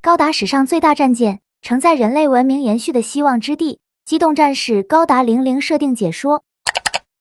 高达史上最大战舰，承载人类文明延续的希望之地。机动战士高达00设定解说。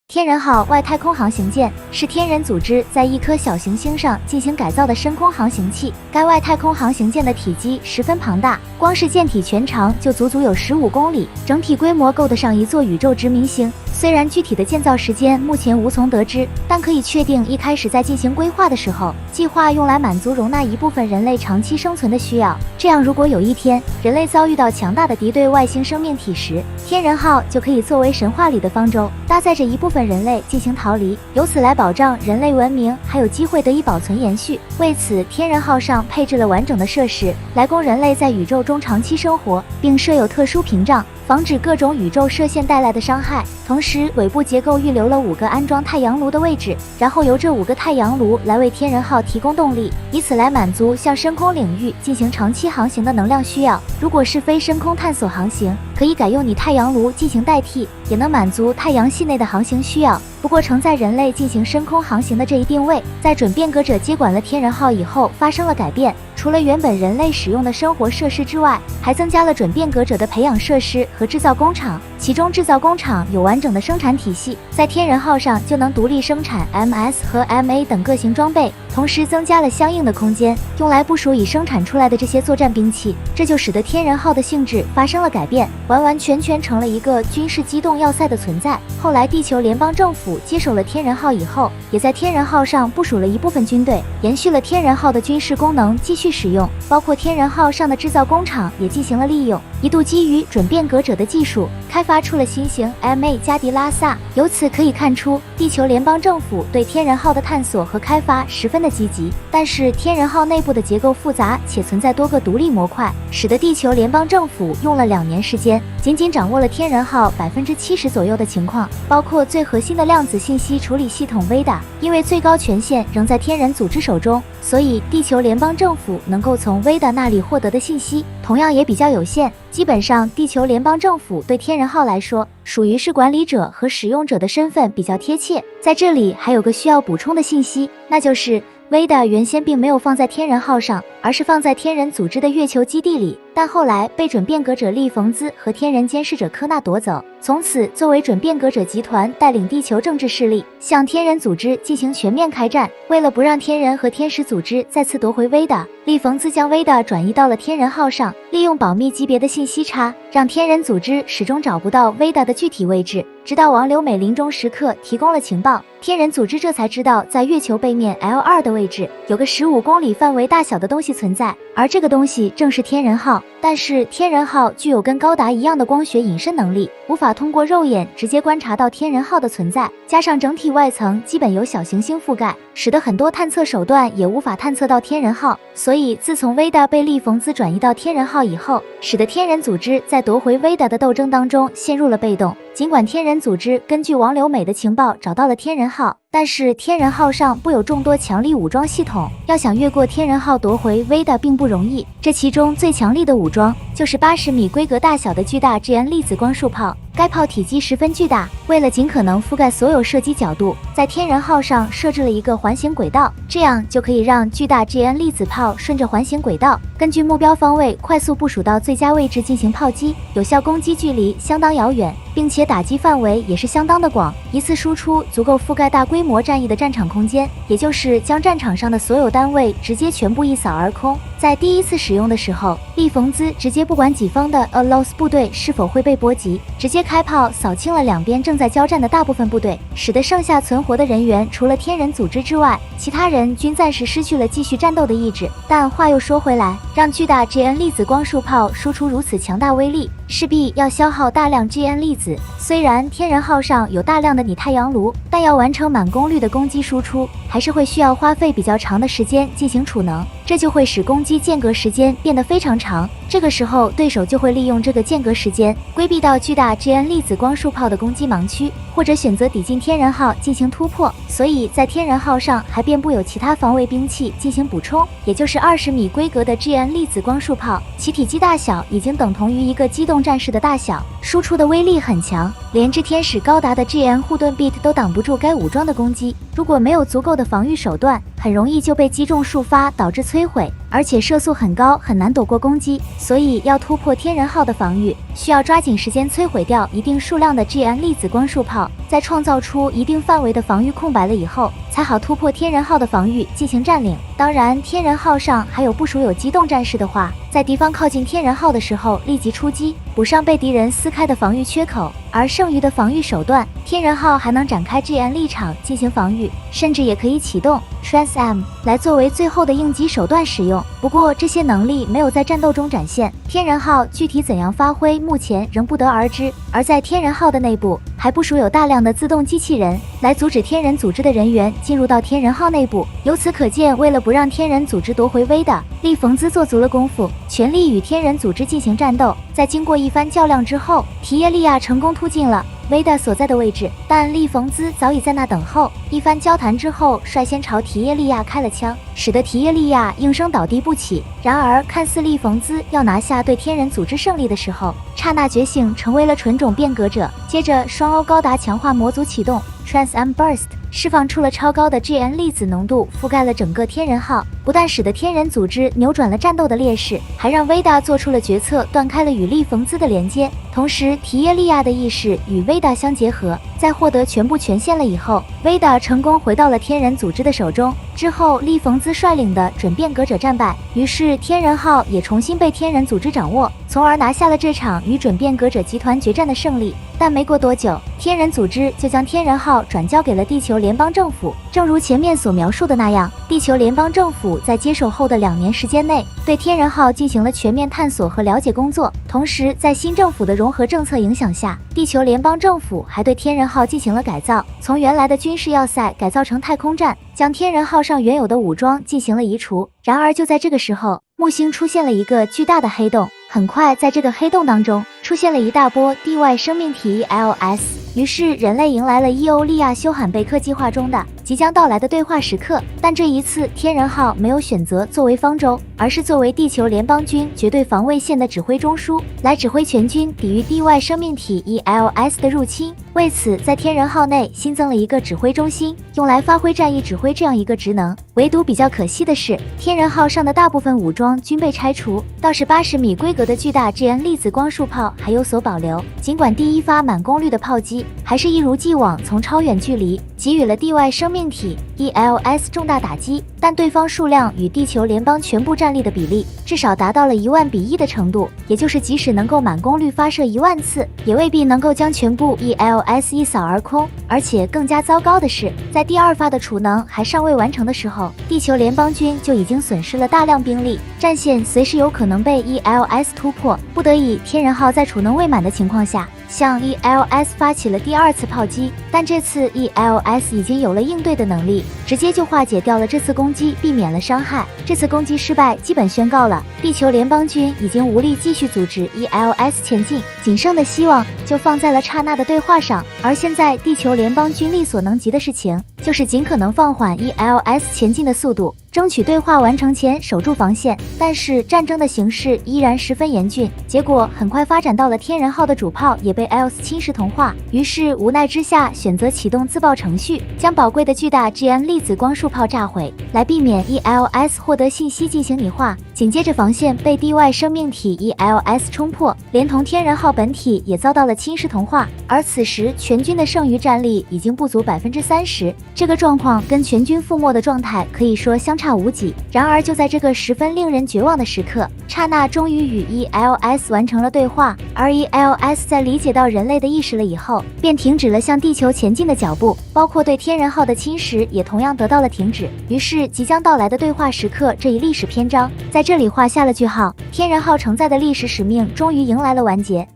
天人号外太空航行舰是天人组织在一颗小行星上进行改造的深空航行器。该外太空航行舰的体积十分庞大，光是舰体全长就足足有15公里，整体规模够得上一座宇宙殖民星。虽然具体的建造时间目前无从得知，但可以确定一开始在进行规划的时候，计划用来满足容纳一部分人类长期生存的需要。这样，如果有一天人类遭遇到强大的敌对外星生命体时，天人号就可以作为神话里的方舟，搭载着一部分人类进行逃离，由此来保障人类文明还有机会得以保存延续。为此，天人号上配置了完整的设施，来供人类在宇宙中长期生活，并设有特殊屏障，防止各种宇宙射线带来的伤害。同时，尾部结构预留了5个安装太阳炉的位置，然后由这5个太阳炉来为天人号提供动力，以此来满足向深空领域进行长期航行的能量需要。如果是非深空探索航行，可以改用你太阳炉进行代替，也能满足太阳系内的航行需要。不过，承载人类进行深空航行的这一定位，在准变革者接管了天人号以后发生了改变。除了原本人类使用的生活设施之外，还增加了准变革者的培养设施和制造工厂，其中制造工厂有完整的生产体系，在天人号上就能独立生产 MS 和 MA 等各型装备，同时增加了相应的空间，用来部署已生产出来的这些作战兵器。这就使得天人号的性质发生了改变，完完全全成了一个军事机动要塞的存在。后来地球联邦政府接手了天人号以后，也在天人号上部署了一部分军队，延续了天人号的军事功能继续使用，包括天人号上的制造工厂也进行了利用，一度基于准变革者的技术开发出了新型 MA 加迪拉萨。由此可以看出，地球联邦政府对天人号的探索和开发十分的积极。但是天人号内部的结构复杂且存在多个独立模块，使得地球联邦政府用了2年时间，仅仅掌握了天人号70%左右的情况，包括最核心的量子信息处理系统 VEDA。因为最高权限仍在天人组织手中，所以地球联邦政府能够从 VEDA 那里获得的信息同样也比较有限。基本上，地球联邦政府对天人号来说，属于是管理者和使用者的身份比较贴切。在这里还有个需要补充的信息，那就是VEDA 原先并没有放在天人号上，而是放在天人组织的月球基地里，但后来被准变革者利冯兹和天人监视者科纳夺走。从此，作为准变革者集团带领地球政治势力向天人组织进行全面开战。为了不让天人和天使组织再次夺回VEDA，利冯兹将VEDA转移到了天人号上，利用保密级别的信息差，让天人组织始终找不到VEDA的具体位置。直到王留美临终时刻提供了情报，天人组织这才知道在月球背面 L2 的位置有个15公里范围大小的东西存在，而这个东西正是天人号。但是天人号具有跟高达一样的光学隐身能力，无法通过肉眼直接观察到天人号的存在，加上整体外层基本由小行星覆盖，使得很多探测手段也无法探测到天人号。所以自从VEDA被利冯兹转移到天人号以后，使得天人组织在夺回VEDA的斗争当中陷入了被动。尽管天人组织根据王留美的情报找到了天人号，但是天人号上布有众多强力武装系统，要想越过天人号夺回VEDA并不容易。这其中最强力的武装就是80米规格大小的巨大 GN 粒子光束炮。该炮体积十分巨大，为了尽可能覆盖所有射击角度，在天人号上设置了一个环形轨道，这样就可以让巨大 GN 粒子炮顺着环形轨道，根据目标方位快速部署到最佳位置进行炮击，有效攻击距离相当遥远，并且打击范围也是相当的广，一次输出足够覆盖大规模战役的战场空间，也就是将战场上的所有单位直接全部一扫而空。在第一次使用的时候，利冯兹直接不管己方的 ALOS 部队是否会被波及，直接开炮扫清了两边正在交战的大部分部队，使得剩下存活的人员除了天人组织之外，其他人均暂时失去了继续战斗的意志。但话又说回来，让巨大 GN 粒子光束炮输出如此强大威力，势必要消耗大量 GN 粒子。虽然天人号上有大量的拟太阳炉，但要完成满功率的攻击输出，还是会需要花费比较长的时间进行储能，这就会使攻击间隔时间变得非常长。这个时候，对手就会利用这个间隔时间规避到巨大 GN 粒子光束炮的攻击盲区，或者选择抵近天人号进行突破。所以在天人号上还遍布有其他防卫兵器进行补充，也就是20米规格的 GN 粒子光束炮，其体积大小已经等同于一个机动战士的大小，输出的威力很强，连至天使高达的 GN 护盾 Beat 都挡不住该武装的攻击。如果没有足够的防御手段，很容易就被击中数发导致摧毁。而且射速很高，很难躲过攻击，所以要突破天人号的防御，需要抓紧时间摧毁掉一定数量的 GN 粒子光束炮，在创造出一定范围的防御空白了以后，才好突破天人号的防御进行占领。当然，天人号上还有部署有机动战士的话，在敌方靠近天人号的时候立即出击，补上被敌人撕开的防御缺口，而剩余的防御手段，天人号还能展开 GN 立场进行防御，甚至也可以启动 Trans-M 来作为最后的应急手段使用。不过这些能力没有在战斗中展现，天人号具体怎样发挥，目前仍不得而知。而在天人号的内部，还部署有大量的自动机器人，来阻止天人组织的人员进入到天人号内部。由此可见，为了不让天人组织夺回威的，利冯兹做足了功夫，全力与天人组织进行战斗。在经过一番较量之后，提耶利亚成功突进了维达所在的位置，但利冯兹早已在那等候。一番交谈之后，率先朝提耶利亚开了枪，使得提耶利亚应声倒地不起。然而，看似利冯兹要拿下对天人组织胜利的时候，刹那觉醒成为了纯种变革者。接着，双欧高达强化模组启动 Trans-M Burst， 释放出了超高的 GN 粒子浓度，覆盖了整个天人号，不但使得天人组织扭转了战斗的劣势，还让维达做出了决策，断开了与利冯兹的连接。同时，提耶利亚的意识与维达相结合，在获得全部权限了以后，维达成功回到了天人组织的手中。之后，利冯兹率领的准变革者战败，于是天人号也重新被天人组织掌握，从而拿下了这场与准变革者集团决战的胜利。但没过多久，天人组织就将天人号转交给了地球联邦政府。正如前面所描述的那样，地球联邦政府在接手后的2年时间内，对天人号进行了全面探索和了解工作。同时，在新政府的融合政策影响下，地球联邦政府还对天人号进行了改造，从原来的军事要塞改造成太空站，将天人号上原有的武装进行了移除。然而就在这个时候，木星出现了一个巨大的黑洞，很快在这个黑洞当中出现了一大波地外生命体 ELS， 于是人类迎来了伊欧利亚休罕贝克计划中的即将到来的对话时刻。但这一次天人号没有选择作为方舟，而是作为地球联邦军绝对防卫线的指挥中枢，来指挥全军抵御地外生命体 ELS 的入侵。为此，在天人号内新增了一个指挥中心，用来发挥战役指挥这样一个职能。唯独比较可惜的是，天人号上的大部分武装均被拆除，倒是80米规格的巨大 GN 粒子光束炮还有所保留。尽管第一发满功率的炮击还是一如既往从超远距离给予了地外生命体 ELS 重大打击，但对方数量与地球联邦全部战力的比例至少达到了10000:1的程度，也就是即使能够满功率发射10000次，也未必能够将全部 ELS 一扫而空。而且更加糟糕的是，在第2发的储能还尚未完成的时候，地球联邦军就已经损失了大量兵力，战线随时有可能被 ELS 突破。不得已，天人号在储能未满的情况下，向 ELS 发起了第2次炮击，但这次 ELS 已经有了应对的能力，直接就化解掉了这次攻击，避免了伤害。这次攻击失败基本宣告了地球联邦军已经无力继续阻止 ELS 前进，仅剩的希望就放在了刹那的对话上。而现在地球联邦军力所能及的事情，就是尽可能放缓 ELS 前进的速度，争取对话完成前守住防线。但是战争的形势依然十分严峻，结果很快发展到了天人号的主炮也被 ELS 侵蚀同化，于是无奈之下选择启动自爆程序，将宝贵的巨大 GN 粒子光束炮炸毁，来避免 ELS 获得信息进行拟化。紧接着防线被地外生命体 ELS 冲破，连同天人号本体也遭到了侵蚀同化。而此时全军的剩余战力已经不足30%，这个状况跟全军覆没的状态可以说相差无几。然而就在这个十分令人绝望的时刻，刹那终于与 ELS 完成了对话，而 ELS 在理解到人类的意识了以后，便停止了向地球前进的脚步，包括对天人号的侵蚀也同样得到了停止。于是即将到来的对话时刻这一历史篇章在这里画下了句号，天人号承载的历史使命终于迎来了完结。